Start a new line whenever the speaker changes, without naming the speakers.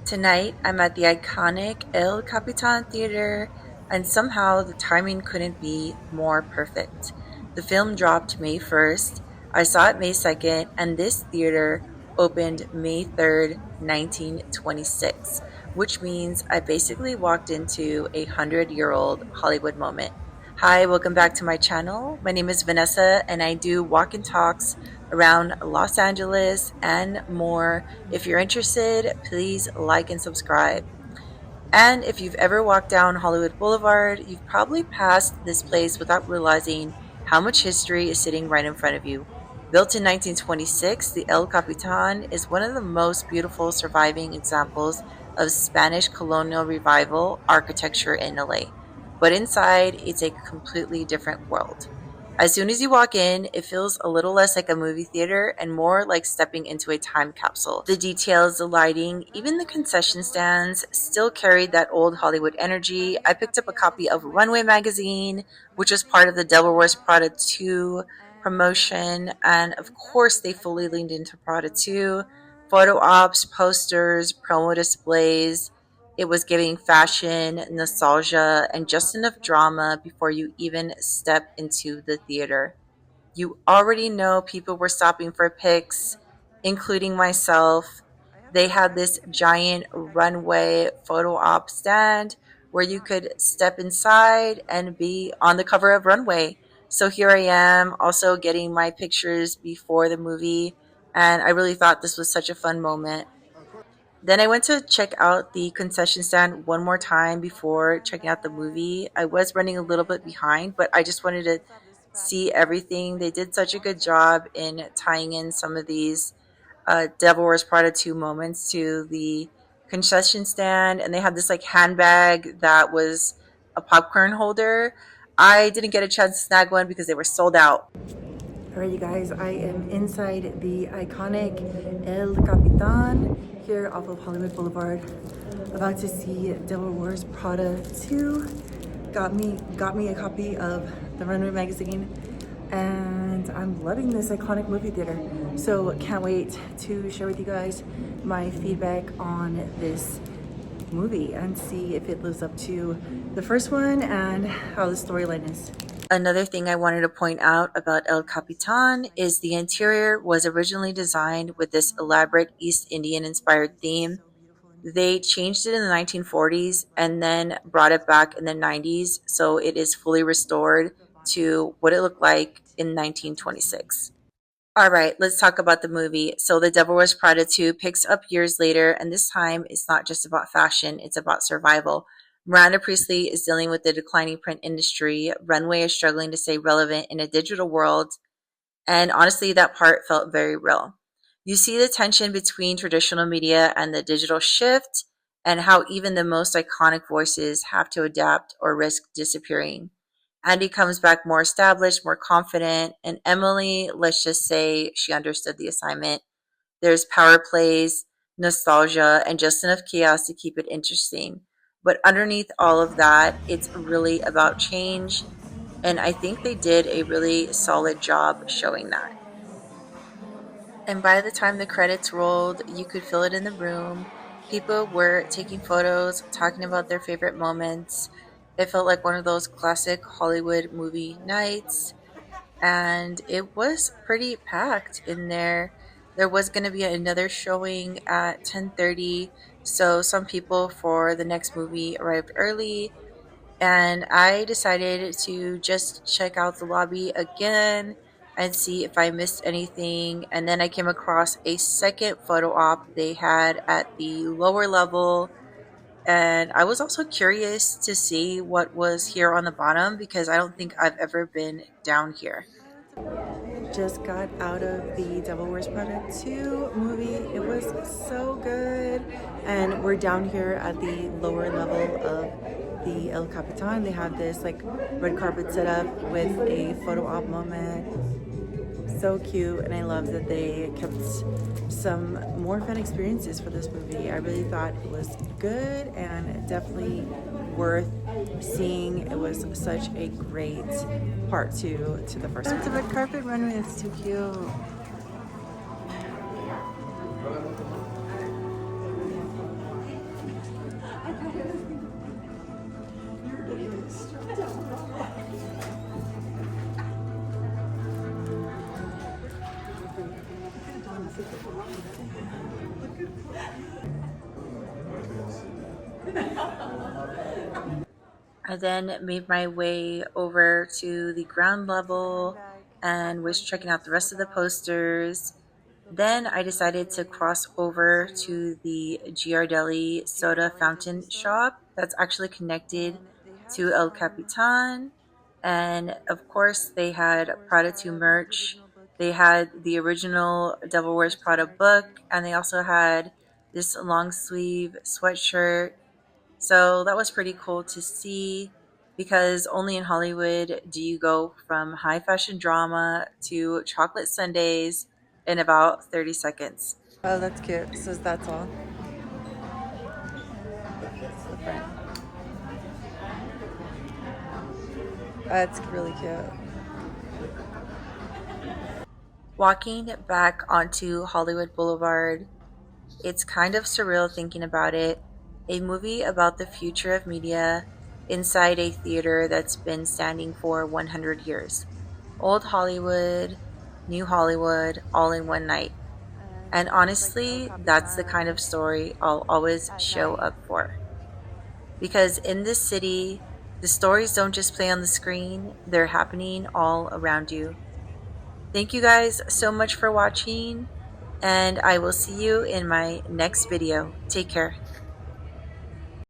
Tonight, I'm at the iconic El Capitan Theatre, and somehow the timing couldn't be more perfect. The film dropped May 1st, I saw it May 2nd, and this theater opened May 3rd, 1926, which means I basically walked into a 100-year-old Hollywood moment. Hi, welcome back to my channel. My name is Vanessa, and I do walk and talks around Los Angeles and more. If you're interested, please like and subscribe. And if you've ever walked down Hollywood Boulevard, you've probably passed this place without realizing how much history is sitting right in front of you. Built in 1926, the El Capitan is one of the most beautiful surviving examples of Spanish colonial revival architecture in LA. But inside, it's a completely different world. As soon as you walk in, it feels a little less like a movie theater and more like stepping into a time capsule. The details, the lighting, even the concession stands still carried that old Hollywood energy. I picked up a copy of Runway magazine, which was part of the Devil Wears Prada 2 promotion, and of course they fully leaned into Prada 2. Photo ops, posters, promo displays. It was giving fashion, nostalgia, and just enough drama before you even step into the theater. You already know people were stopping for pics, including myself. They had this giant runway photo op stand where you could step inside and be on the cover of Runway. So here I am, also getting my pictures before the movie, and I really thought this was such a fun moment. Then I went to check out the concession stand one more time before checking out the movie. I was running a little bit behind, but I just wanted to see everything. They did such a good job in tying in some of these Devil Wears Prada 2 moments to the concession stand. And they had this like handbag that was a popcorn holder. I didn't get a chance to snag one because they were sold out. Alright, you guys, I am inside the iconic El Capitan here off of Hollywood Boulevard. About to see Devil Wears Prada 2. Got me a copy of the Runway magazine, and I'm loving this iconic movie theater. So can't wait to share with you guys my feedback on this movie and see if it lives up to the first one and how the storyline is. Another thing I wanted to point out about El Capitan is the interior was originally designed with this elaborate East Indian inspired theme. They changed it in the 1940s and then brought it back in the 90s, so it is fully restored to what it looked like in 1926. Alright, let's talk about the movie. So The Devil Wears Prada 2 picks up years later, and this time it's not just about fashion, it's about survival. Miranda Priestly is dealing with the declining print industry. Runway is struggling to stay relevant in a digital world. And honestly, that part felt very real. You see the tension between traditional media and the digital shift, and how even the most iconic voices have to adapt or risk disappearing. Andy comes back more established, more confident, and Emily, let's just say she understood the assignment. There's power plays, nostalgia, and just enough chaos to keep it interesting. But underneath all of that, it's really about change, and I think they did a really solid job showing that. And by the time the credits rolled, you could feel it in the room. People were taking photos, talking about their favorite moments. It felt like one of those classic Hollywood movie nights, and it was pretty packed in there. There was going to be another showing at 10:30, so some people for the next movie arrived early, and I decided to just check out the lobby again and see if I missed anything. And then I came across a second photo op they had at the lower level, and I was also curious to see what was here on the bottom because I don't think I've ever been down here. Just got out of the Devil Wears Prada 2 movie. It was so good. And we're down here at the lower level of the El Capitan. They have this like red carpet set up with a photo op moment. So cute, and I love that they kept some more fun experiences for this movie. I really thought it was good and definitely worth seeing. It was such a great part to the first one. That's a red carpet runway. It's too cute. I then made my way over to the ground level and was checking out the rest of the posters. Then I decided to cross over to the Giardelli soda fountain shop that's actually connected to El Capitan. And of course, they had Prada 2 merch. They had the original Devil Wears Prada book, and they also had this long sleeve sweatshirt. So that was pretty cool to see because only in Hollywood do you go from high fashion drama to chocolate sundaes in about 30 seconds.
Oh, that's cute. So that's all. That's the front. That's really cute.
Walking back onto Hollywood Boulevard, it's kind of surreal thinking about it. A movie about the future of media inside a theater that's been standing for 100 years. Old Hollywood, New Hollywood, all in one night. And honestly, that's the kind of story I'll always show up for. Because in this city, the stories don't just play on the screen, they're happening all around you. Thank you guys so much for watching, and I will see you in my next video. Take care.